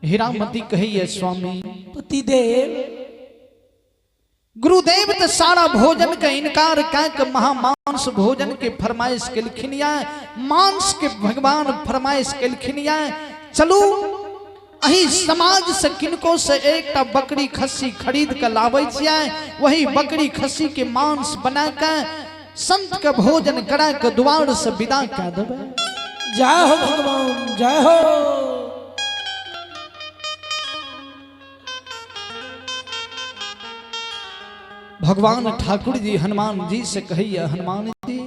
हीरामती कहिए स्वामी पतिदेव गुरुदेव तो सारा भोजन का इनकार कर महामांस भोजन के फरमाइश के लिखनिया मांस के भगवान फरमाइश के लिखनिया चलो अही समाज से किनको से एक बकरी खस्सी खरीद कर लावे जाए वही बकरी खस्सी के मांस बना कर संत का भोजन करा के द्वार से विदा कर देवे। जय हो भगवान जय हो। भगवान ठाकुर जी हनुमान जी से कहिए हनुमान जी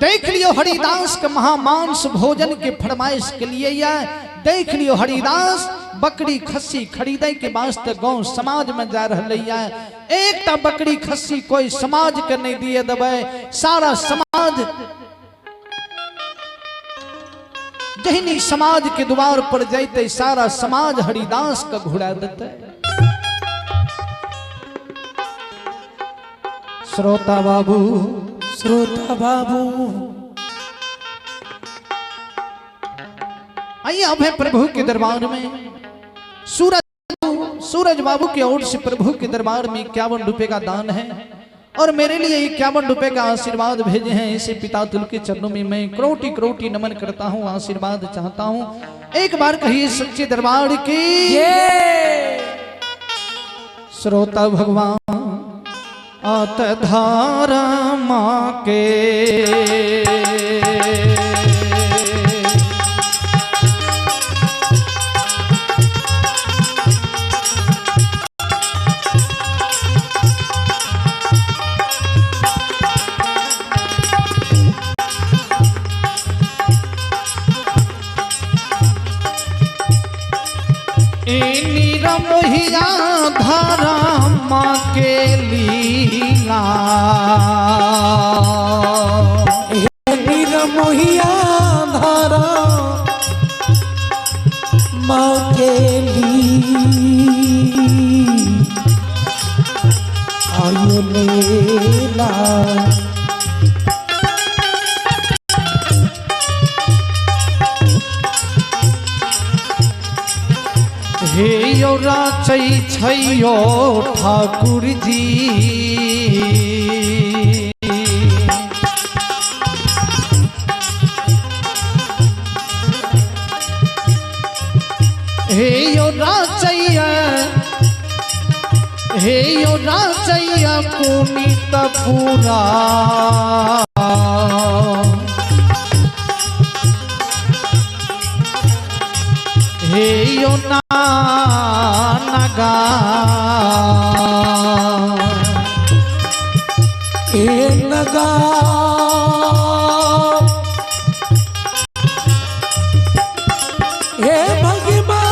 देख लियो हरिदास के महामांस भोजन के फरमाइश के लिए या देख लियो हरिदास बकरी खस्सी खरीदे के वास्ते गांव समाज में जा रही है एक बकरी खस्सी कोई समाज के नहीं दिए दबे सारा समाज जहनी समाज के द्वार पर जाते सारा समाज हरिदास का घुड़ा देते। श्रोता बाबू आइए अब है प्रभु के दरबार में सूरज बाबू की ओर से प्रभु के दरबार में 51 रुपए का दान है और मेरे लिए 51 रुपए का आशीर्वाद भेजे हैं। इसे पिता तुल के चरणों में मैं करोटी करोटी नमन करता हूँ आशीर्वाद चाहता हूँ। एक बार कहिए सच्चे दरबार की श्रोता भगवान आत धारा माँ के निरमोहिया धारा माँ के लीला निरमोहिया धारा माँ के आयु लीला हे यो राचै छैयो ठाकुर जी हे यो राचैया पुनीत पूरा हे यो नगा हे नगा हे भगवान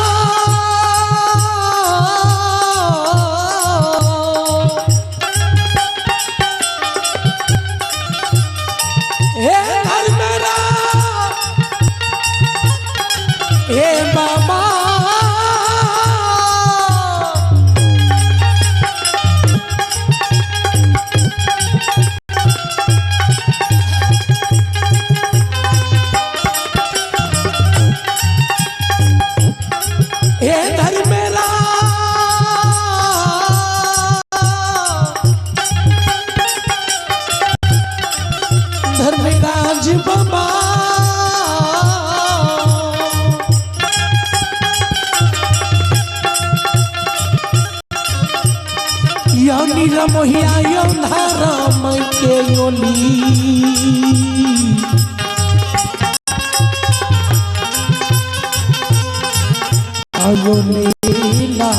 हे धर्मेरा हे बाबा धर्मराज बाबा निरमोहिया यो धारा माँ के योली आयो लीला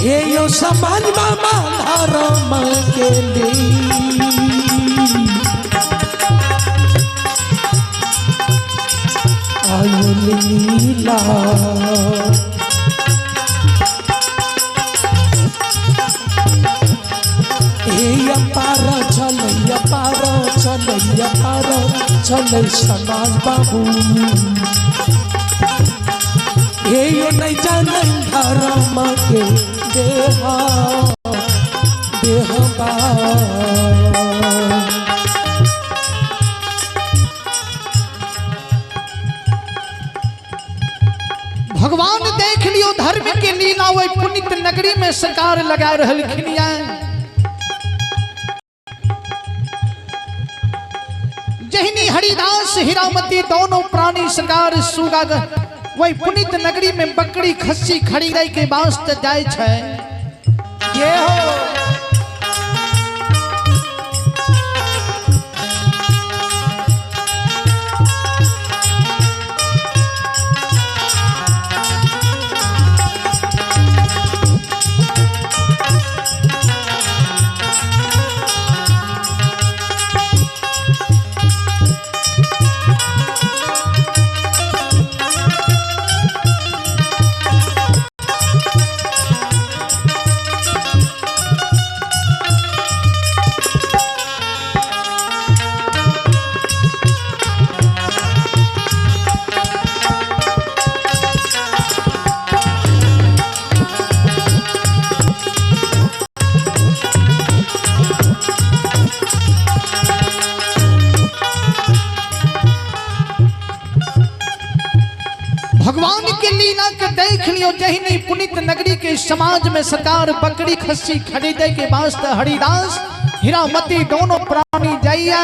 हे यो समाज मामा धारा माँ के आयो लीला चल समाज बाबू ये नहीं जाने धर्म के देहा देहबा भगवान देख लियो धर्म के लीला वही पुनित नगरी में सरकार लगा रहलखिन। जहिनी हरिदास हीरामती दोनों प्राणी सरकार सुगा वही पुनित नगरी में बकरी खस्सी खरीदे के वास्ते जाय छै। ये हो भगवान के लीला के देख लियो। जहिनी पुनित नगरी के समाज में सरकार बकरी खस्सी खरीदे के वास्ते हरिदास हीरामती दोनों प्राणी जाइए।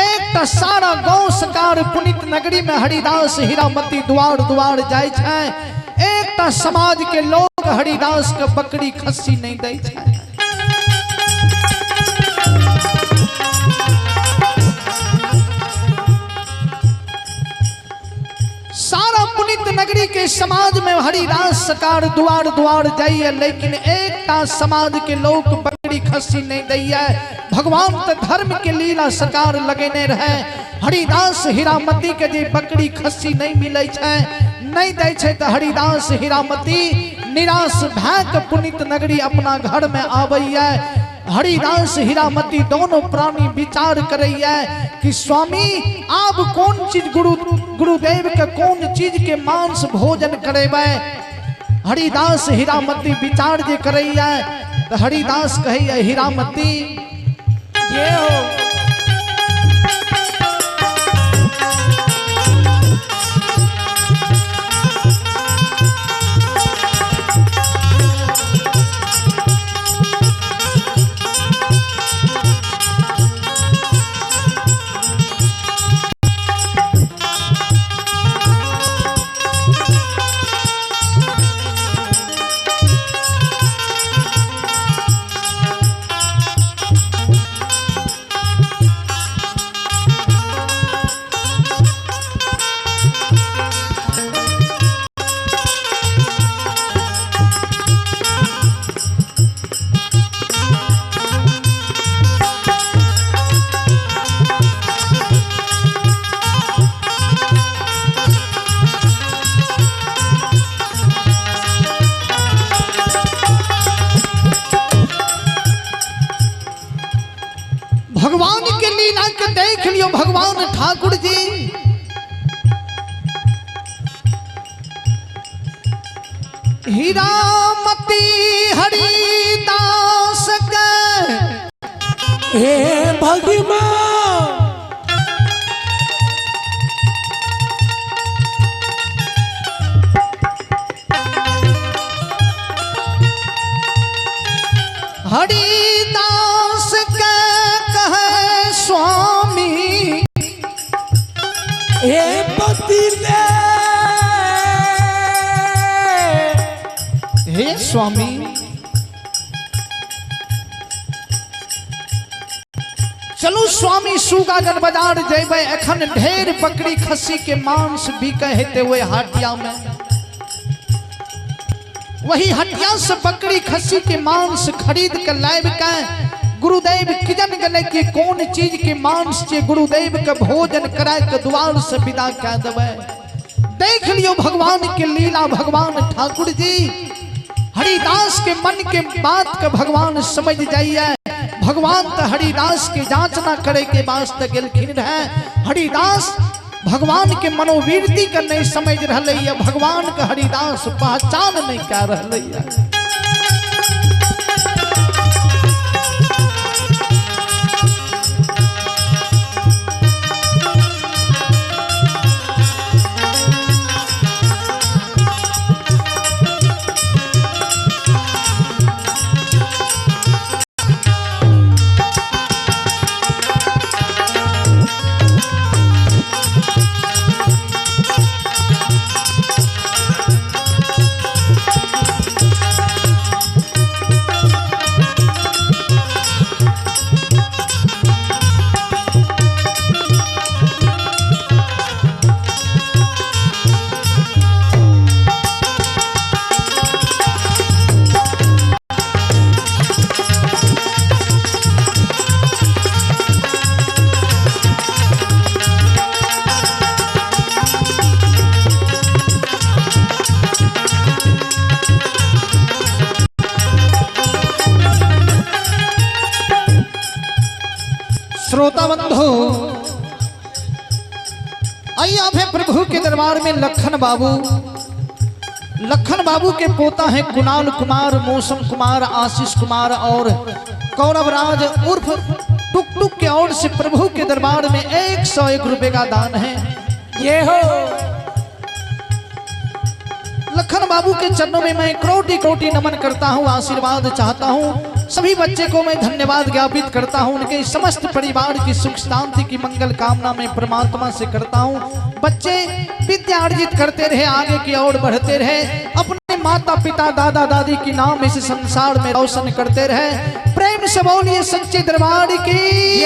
एक सारा गांव सरकार पुनित नगरी में हरिदास हीरामती द्वार द्वार जाय छै। एक समाज के लोग हरिदास के बकरी खस्सी नहीं दे छै। सारा पुनित नगरी के समाज में हरिदास सरकार द्वार द्वार जाइए, लेकिन एक समाज के लोग बकरी खस्सी नहीं दैया। भगवान तो धर्म के लीला सरकार लगेने रहे। हरिदास हीरामती के जे बकरी खस्सी नहीं मिले छै, नहीं दे छै, तो हरिदास हीरामती निराश भैक पुनित नगरी अपना घर में आबैया। हरिदास हीरामती दोनों प्राणी विचार करैया कि स्वामी आप कौन चीज गुरुदेव के कौन चीज के मांस भोजन करेबै। हरिदास हीरामती विचार जे करैया तो हरिदास कहैया हीरामती ये हो भगवान के लीला के देख लियो। भगवान ठाकुर जी हीरामती हरिदास के हे भगवान हरिदास के कहे स्वामी हे पति हे स्वामी चलो स्वामी सुगागन बाजार जेबै। एखन ढेर बकरी खस्सी के मांस बिके हेते हुए हाटिया में। वही हटिया से बकरी खस्सी के मांस खरीद के लाइब के गुरुदेव किजन गले की कौन चीज के मांस के गुरुदेव के भोजन कराए के द्वार से विदा कह देवे। देख लियो भगवान के लीला। भगवान ठाकुर जी हरिदास के मन के बात के भगवान समझ जाइए। भगवान तो हरिदास के जांचना करे के वास्ते गेलखिन रहे। हरिदास भगवान के मनोवृत्ति का नहीं समझ रहे। भगवान का हरिदास पहचान नहीं कर रहे। श्रोता बंधु, आइए आप हैं प्रभु के दरबार में लखन बाबू। लखन बाबू के पोता है कुणाल कुमार, मौसम कुमार, आशीष कुमार और कौरवराज उर्फ टुक टुक के ओर से प्रभु के दरबार में 101 रुपए का दान है। ये हो लखन बाबू के चरणों में मैं कोटि कोटि नमन करता हूँ, आशीर्वाद चाहता हूँ। सभी बच्चे को मैं धन्यवाद ज्ञापित करता हूँ। उनके समस्त परिवार की सुख शांति की मंगल कामना मैं परमात्मा से करता हूँ। बच्चे विद्या अर्जित करते रहे, आगे की ओर बढ़ते रहे, अपने माता पिता दादा दादी की नाम इस संसार में रोशन करते रहे। प्रेम से बोलिए सच्चे दरबार की।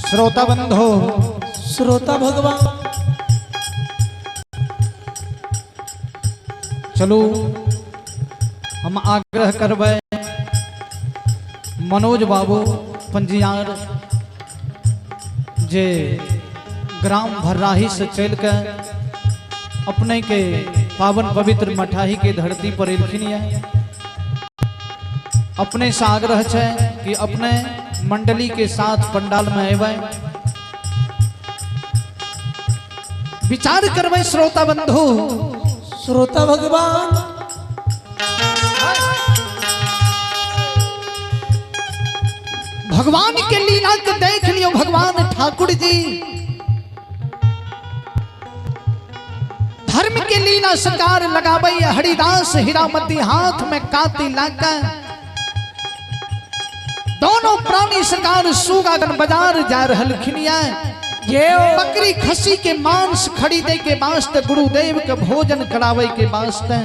श्रोता बंधो, श्रोता भगवान, चलो हम आग्रह करबे मनोज बाबू पंजियार जे ग्राम भर्राही से चल के अपने के पावन पवित्र मठाही के धरती पर एलखिन है। अपने से आग्रह है कि अपने मंडली के साथ पंडाल में अबे, विचार करबे श्रोता बंधु। श्रोता भगवान, भगवान के लीला को देख लियो। भगवान ठाकुर जी धर्म के लीला सकार लगाबे। हरिदास हीरामती हाथ में काती लाका, दोनों प्राणी सरकार सुगागन बाजार जा रहल खिनिया। ये बकरी खसी के मांस खरीदे के वास्ते, गुरुदेव के भोजन करावे के वास्ते।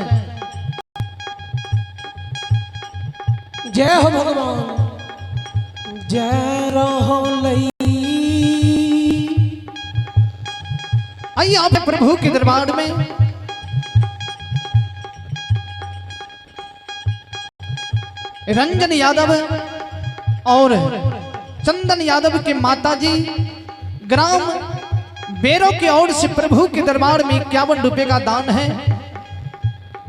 जय हो भगवान, जय रहो लई। आइए आप प्रभु के दरबार में रंजन यादव और चंदन यादव के माताजी ग्राम बेरो की ओर से प्रभु के दरबार में 51 रुपए का दान है।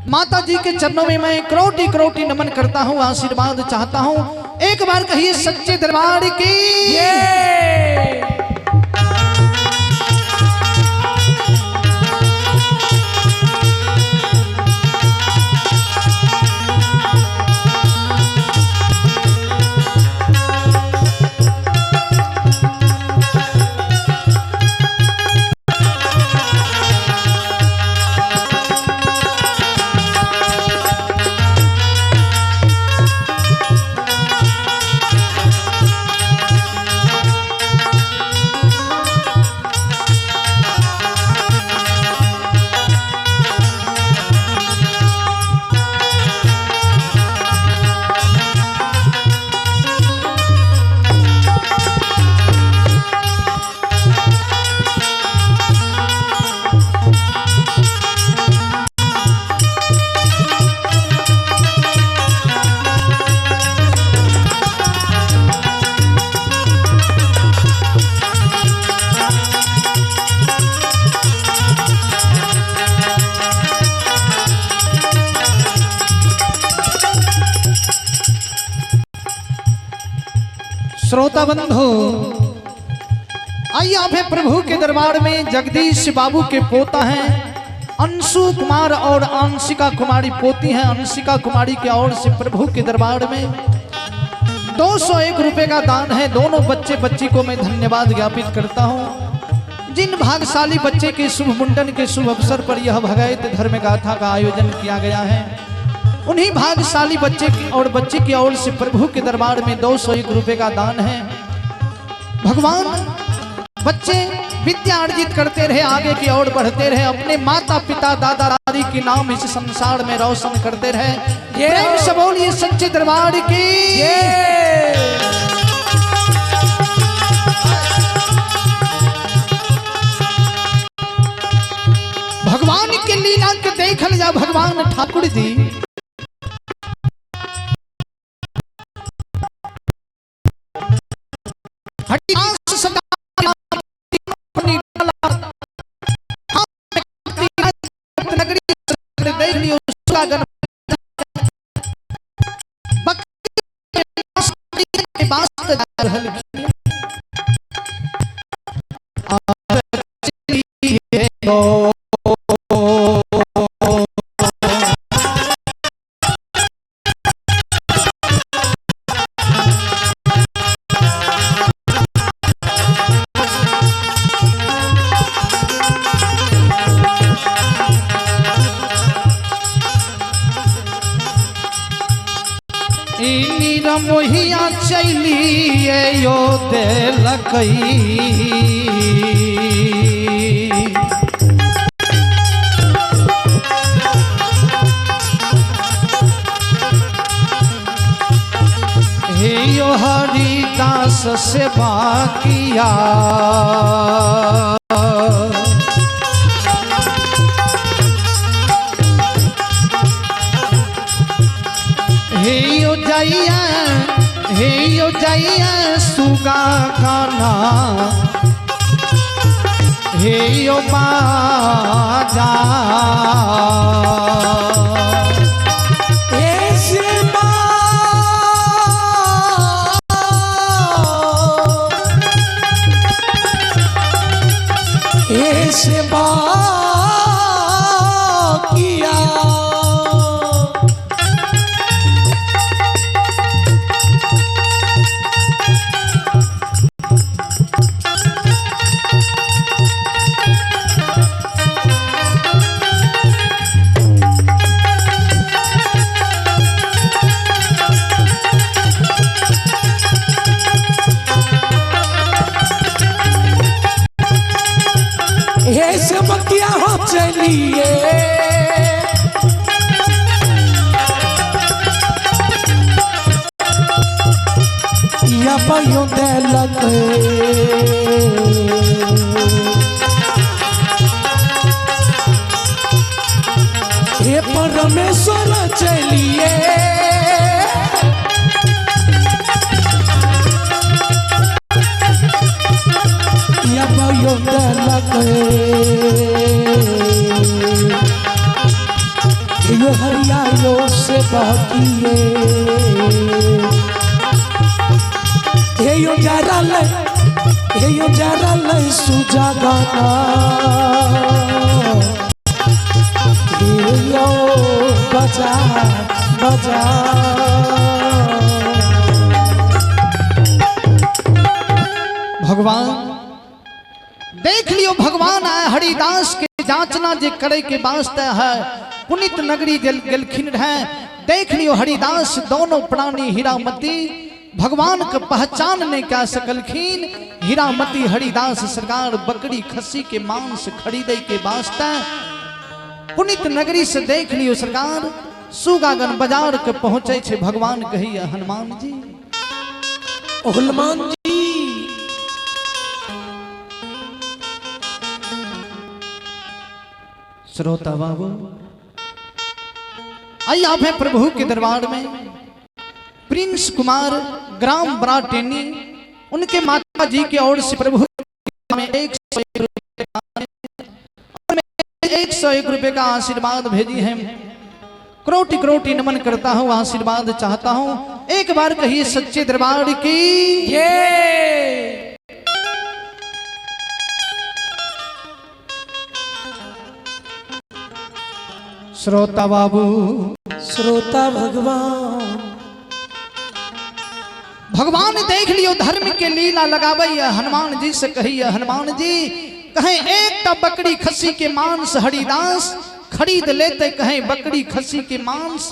माताजी के चरणों में मैं कोटि कोटि नमन करता हूँ, आशीर्वाद चाहता हूँ। एक बार कहिए सच्चे दरबार की। श्रोता बंधु, आइए आप हैं प्रभु के दरबार में। जगदीश बाबू के पोता हैं अंशु कुमार और अंशिका कुमारी पोती हैं। अंशिका कुमारी की ओर से प्रभु के दरबार में 201 रुपए का दान है। दोनों बच्चे बच्ची को मैं धन्यवाद ज्ञापित करता हूँ। जिन भाग्यशाली बच्चे के शुभ मुंडन के शुभ अवसर पर यह भगवत धर्म गाथा का आयोजन किया गया है, उन्हीं भाग्यशाली बच्चे की और बच्ची की ओर से प्रभु के दरबार में 201 रुपए का दान है। भगवान बच्चे विद्या अर्जित करते रहे, आगे की ओर बढ़ते रहे, अपने माता पिता दादा दादी के नाम इस संसार में रोशन करते रहे। प्रेम से बोलिए सच्चे दरबार की। भगवान के लीला के देखल जा। भगवान ठाकुर जी मोहिया चलिए यो देलकई, हे यो हरिदास सेवा किया, हे जैया सुगा गाना, हे यो बाजा, ऐसे किया हो चलिए या पायो देलक, हे परमेश्वर चलिए या पायो देलक, यो हरियालो से बाकिए, हे यो जरा ले सुजा गाना, हे यो बजा बजा। भगवान देख लियो, भगवान आए हरिदास के जांचना जे करे के वास्ते है। पुनित नगरी गेलखिन है। देख लियो हरिदास दोनों प्राणी हीरामती भगवान का पहचान ने क्या सकलखिन। हीरामती हरिदास सरकार बकरी खस्सी के मांस खरीदे के वास्ते पुनित नगरी से देख लियो सरकार सुगागन बाजार के पहुंचे छे। भगवान कहिए हनुमान जी, हनुमान जी श्रोता बाबू आइए आप हैं प्रभु के दरबार में। प्रिंस कुमार ग्राम बराटेनी उनके माता जी की ओर से प्रभु में 101 रुपए का आशीर्वाद भेजी है। करोटी करोटी नमन करता हूँ, आशीर्वाद चाहता हूँ। एक बार कहिए सच्चे दरबार की ये श्रोता बाबू श्रोता भगवान भगवान देख लियो धर्म के लीला लगाबै हनुमान जी से कहिए हनुमान जी कहें एक बकरी खस्सी के मांस हरिदास खरीद लेते कहें बकरी खस्सी के मांस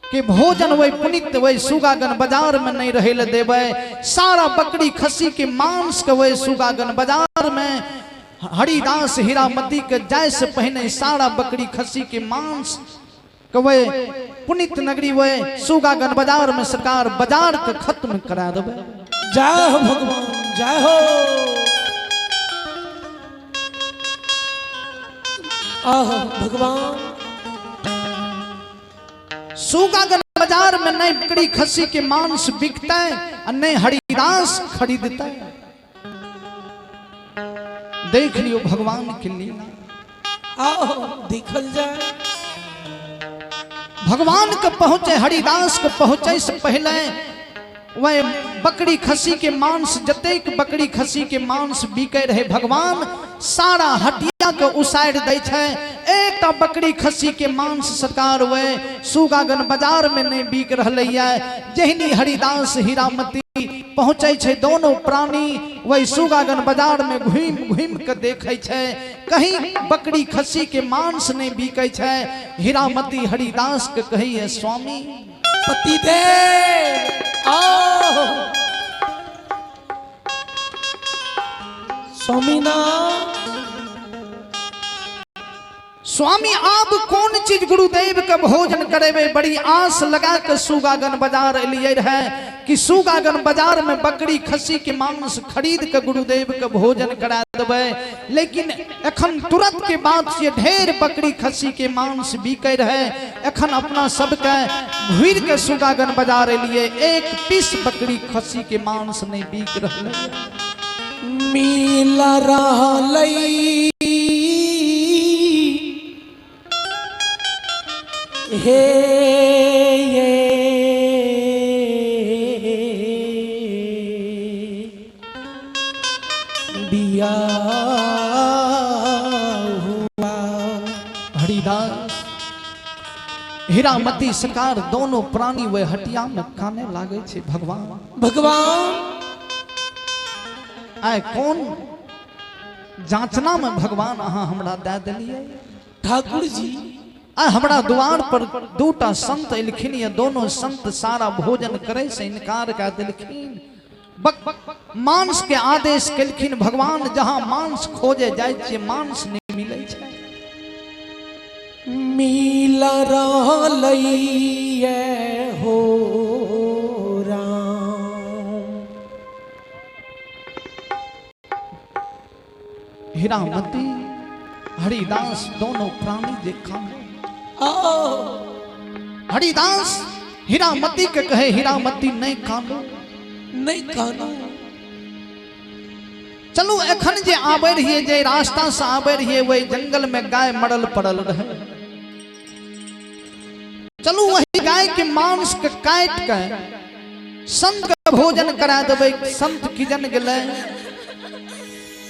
के भोजन वही पुनित वही सुगागन बाजार में नहीं रहे ले देवे सारा बकरी खस्सी के मांस के वही सुगागन बाजार में हरिदास हीरामती के जाय से पहले सारा बकरी खस्सी के मांस के वही पुनित नगरी वही सुगागन बाजार में सरकार बाजार के खत्म करा देवे। जय हो भगवान जय हो आह भगवान सुगागन बाजार में नहीं बकरी खस्सी के मांस बिकता है और नहीं हरिदास खरीदता है। देख लियो भगवान के लीला आओ देखल जाए भगवान के पहुंचे हरिदास के पहुंचे से पहले वह बकरी खस्सी के मांस जतेक बकरी खस्सी के मांस बिके रहे भगवान सारा हटिया के उसाड़ दै छे एक बकरी खस्सी के मांस सरकार वह सुगागन बाजार में नहीं बिक रहले जहनी हरिदास हीरामती पहुंचे छे दोनों प्राणी वही सुगागन बाजार में घूम घूम के देखे छे कहीं बकरी खस्सी के मांस नहीं बिके छे हीरामती हरिदास के कही है स्वामी पतिदेव आओ स्वामीनाथ स्वामी आप कौन चीज गुरुदेव के भोजन करेबे बड़ी आस लगा के सुगागन बाजार लिए रहे कि सुगागन बाजार में बकरी खस्सी के मांस खरीद के गुरुदेव के भोजन करा देवे लेकिन एखन तुरंत के बाद से ढेर बकरी खस्सी के मांस बिके रहे एखन अपना सबके भीड़ के सुगागन बाजार लिए एक पीस बकरी खस्सी के मांस नहीं बिक रहे मिला रहलई हे ये बिया हुआ हरिदास हीरामती सरकार दोनों प्राणी वे हटिया में काने लागे छे भगवान भगवान आय कौन जांचना में भगवान अहाँ हमरा दे दिलिए ठाकुर जी आ हमरा द्वार पर दूटा संत एलखिन ये दोनों संत सारा भोजन करे से इनकार कर दिलखिन मांस के आदेश केलखिन भगवान जहां मांस खोजे जाय छे मांस नहीं मिले छे मिला रहलई हो राम हीरामती हरिदास दोनों प्राणी देखा हरिदास हीरामती के कहे हीरामती नहीं कानो नहीं कानो चलो एखन जे आबे रहिए जे रास्ता से आबे रहिए वही जंगल में गाय मरल पड़ल रहे चलो वही गाय के मांस के काट के संत के भोजन करा देवे संत की जन गेले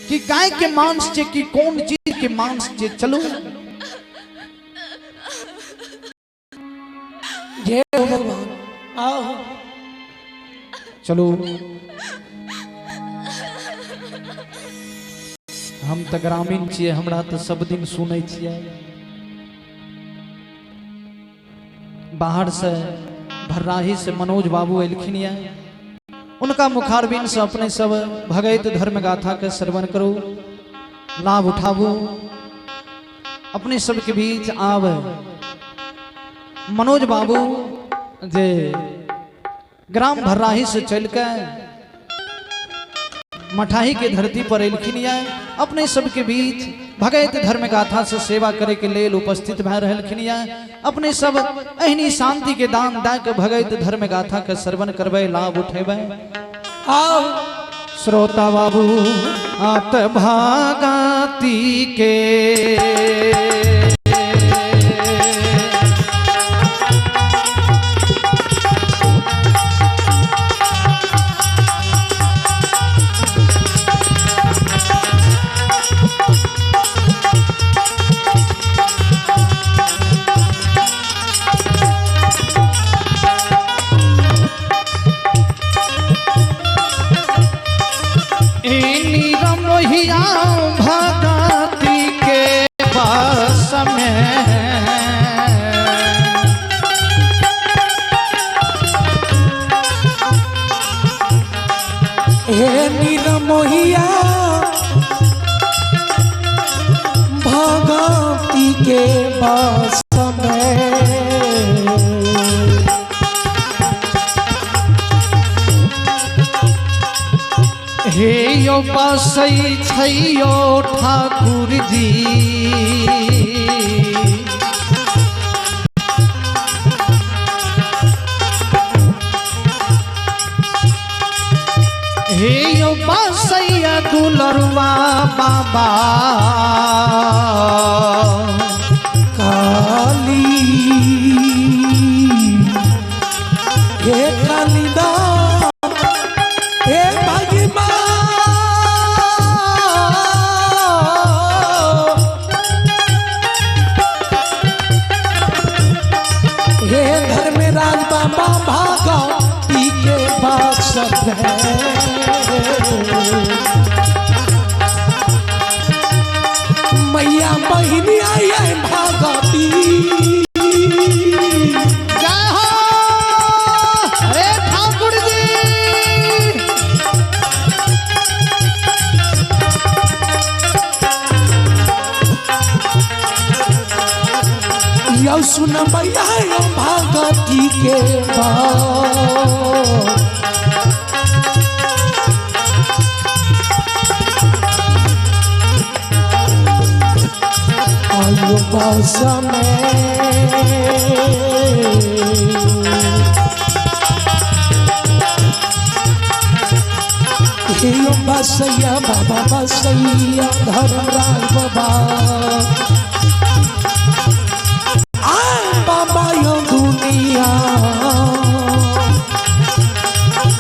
कि गाय के मांस छे कि कौन चीज के मांस छे चलो जय भगवान आओ चलो हम तो ग्रामीण छिए हमरा तो सब दिन सुनै छिए बाहर से भर्राही से मनोज बाबू एलखिन ये उनका मुखारबिन से अपने सब भगत धर्म गाथा के श्रवण करो लाभ उठाबो अपने सब के बीच आव मनोज बाबू जे ग्राम भर्राही से चल के मठाही के धरती पर एलखिन अपने सब के बीच भगत धर्म गाथा से सेवा करे के लेल उपस्थित भए रहलखिन अपने सब एहनी शांति के दान दा के भगत धर्म गाथा के श्रवण करबे लाभ उठेबे आओ श्रोता बाबू आत भागती के हे निरमोहिया भगवती के बस में हे यो बसई छैयो ठाकुर जी हे यो बसैया दुलरुआ बाबा काली हे कालिदास हे भगवान हे धर्मराज बाबा भागवती के बस में मैया बहिनी आई है भागवती जय हो अरे ठाकुर जी यौ सुन मैया भागवती के बात आयो बस में बसैया बाबा बसैया धर्मराज बाबा बाबा यो दुनिया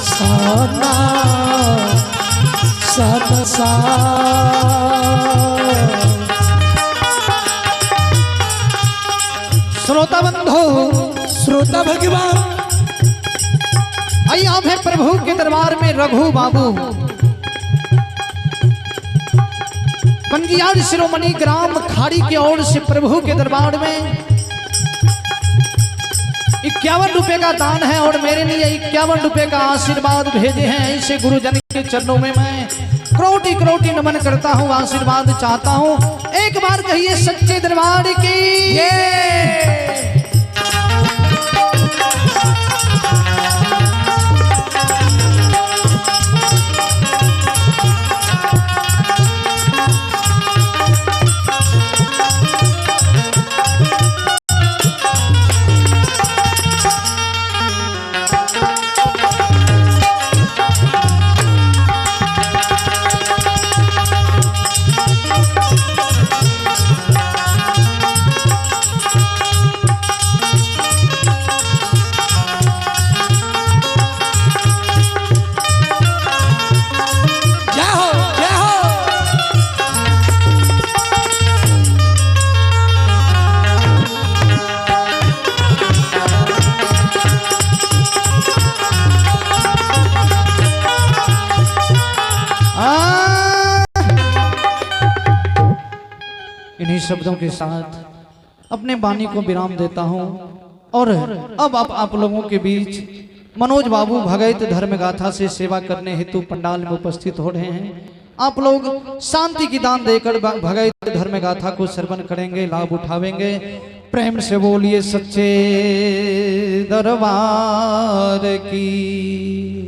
सना सदसा श्रोता बंधु श्रोता भगवान आइए आप है प्रभु के दरबार में रघु बाबू पंजियार शिरोमणि ग्राम खाड़ी की ओर से प्रभु के दरबार में 51 रुपए का दान है और मेरे लिए 51 रुपए का आशीर्वाद भेजे हैं। ऐसे गुरुजन के चरणों में मैं करोटी करोटी नमन करता हूँ, आशीर्वाद चाहता हूँ। एक बार कहिए सच्चे दरबार की इन्हीं शब्दों के साथ अपने वाणी को विराम देता हूं और अब आप लोगों के बीच मनोज बाबू भगत धर्म गाथा से सेवा करने हेतु पंडाल में उपस्थित हो रहे हैं। आप लोग शांति की दान देकर भगत धर्म गाथा को श्रवण करेंगे, लाभ उठावेंगे। प्रेम से बोलिए सच्चे दरबार की।